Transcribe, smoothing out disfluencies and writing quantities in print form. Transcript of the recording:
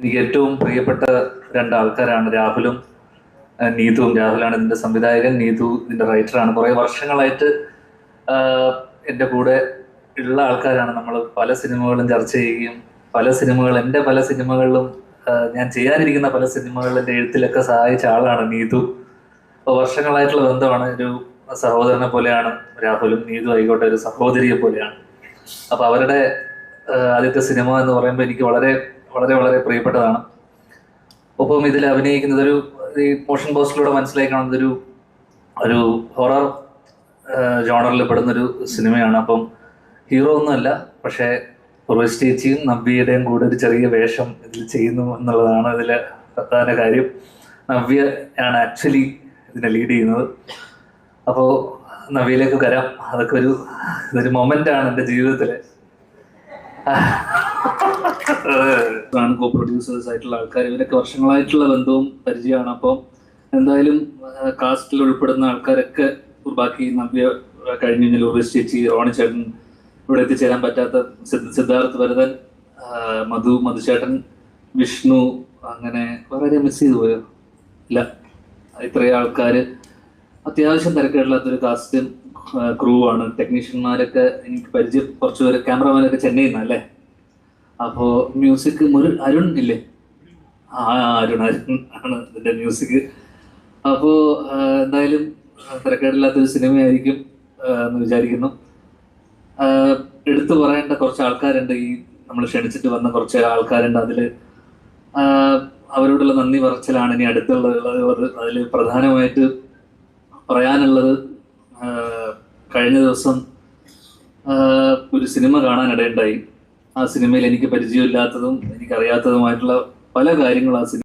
എനിക്ക് ഏറ്റവും പ്രിയപ്പെട്ട രണ്ടാൾക്കാരാണ് രാഹുലും നീതുവും. രാഹുലാണ് ഇതിന്റെ സംവിധായകൻ, നീതു ഇതിന്റെ റൈറ്ററാണ്. കുറേ വർഷങ്ങളായിട്ട് എൻ്റെ കൂടെ ഉള്ള ആൾക്കാരാണ്. നമ്മൾ പല സിനിമകളും ചർച്ച ചെയ്യുകയും എൻ്റെ പല സിനിമകളിലും ഞാൻ ചെയ്യാനിരിക്കുന്ന പല സിനിമകളിലും എൻ്റെ എഴുത്തിലൊക്കെ സഹായിച്ച ആളാണ് നീതു. അപ്പോൾ വർഷങ്ങളായിട്ടുള്ള ബന്ധമാണ്. ഒരു സഹോദരനെ പോലെയാണ് രാഹുലും. നീതു ആയിക്കോട്ടെ ഒരു സഹോദരിയെ പോലെയാണ്. അപ്പൊ അവരുടെ ആദ്യത്തെ സിനിമ എന്ന് പറയുമ്പോൾ എനിക്ക് വളരെ വളരെ വളരെ പ്രിയപ്പെട്ടതാണ്. ഒപ്പം ഇതിൽ അഭിനയിക്കുന്നത് ഈ മോഷൻ പോസ്റ്റിലൂടെ മനസ്സിലാക്കണം, ഒരു ഹൊറർ ജോണറിൽ പെടുന്നൊരു സിനിമയാണ്. അപ്പം ഹീറോ ഒന്നുമല്ല, പക്ഷേ ഉർവശി ചേച്ചിയും നവ്യയുടെയും കൂടെ ഒരു ചെറിയ വേഷം ഇതിൽ ചെയ്യുന്നു എന്നുള്ളതാണ് ഇതിലെ പ്രധാന കാര്യം. നവ്യ ആണ് ആക്ച്വലി ഇതിനെ ലീഡ് ചെയ്യുന്നത്. അപ്പോൾ നവ്യയിലേക്ക് വരാം. അതൊക്കെ ഇതൊരു മൊമെന്റ് ആണ് എൻ്റെ ജീവിതത്തിലെ. കോ പ്രൊഡ്യൂസേഴ്സ് ആയിട്ടുള്ള ആൾക്കാർ, ഇവരൊക്കെ വർഷങ്ങളായിട്ടുള്ള ബന്ധവും പരിചയമാണ്. അപ്പം എന്തായാലും കാസ്റ്റിൽ ഉൾപ്പെടുന്ന ആൾക്കാരൊക്കെ, ബാക്കി നവ്യ കഴിഞ്ഞു കഴിഞ്ഞാൽ ഉർവശി ചേച്ചി, ഓണിച്ചേട്ടൻ, ഇവിടെ എത്തിച്ചേരാൻ പറ്റാത്ത സിദ്ധാർത്ഥ് ഭരതൻ, മധുചേട്ടൻ, വിഷ്ണു, അങ്ങനെ വളരെ മിസ് ചെയ്തു പോയോ? ഇല്ല, ഇത്രയും ആൾക്കാര് അത്യാവശ്യം തിരക്കേടില്ലാത്തൊരു കാസ്റ്റും ക്രൂ ആണ്. ടെക്നീഷ്യന്മാരൊക്കെ എനിക്ക് പരിചയം, കുറച്ചുപേര്. ക്യാമറമാനൊക്കെ ചെന്നൈയിൽ നിന്നല്ലേ. അപ്പോൾ മ്യൂസിക് അരുൺ ഇല്ലേ? അരുൺ ആണ് ഇതിൻ്റെ മ്യൂസിക്. അപ്പോൾ എന്തായാലും തിരക്കേടില്ലാത്തൊരു സിനിമയായിരിക്കും എന്ന് വിചാരിക്കുന്നു. എടുത്തു പറയേണ്ട കുറച്ച് ആൾക്കാരുണ്ട്. നമ്മൾ ക്ഷണിച്ചിട്ട് വന്ന കുറച്ച് ആൾക്കാരുണ്ട്. അവരോടുള്ള നന്ദി പറച്ചിലാണ് ഇനി അടുത്തുള്ളത്. അതിൽ പ്രധാനമായിട്ട് പറയാനുള്ളത്, കഴിഞ്ഞ ദിവസം ഒരു സിനിമ കാണാനിടയുണ്ടായി. ആ സിനിമയിൽ എനിക്ക് പരിചയമില്ലാത്തതും എനിക്കറിയാത്തതുമായിട്ടുള്ള പല കാര്യങ്ങളും ആ സിനിമ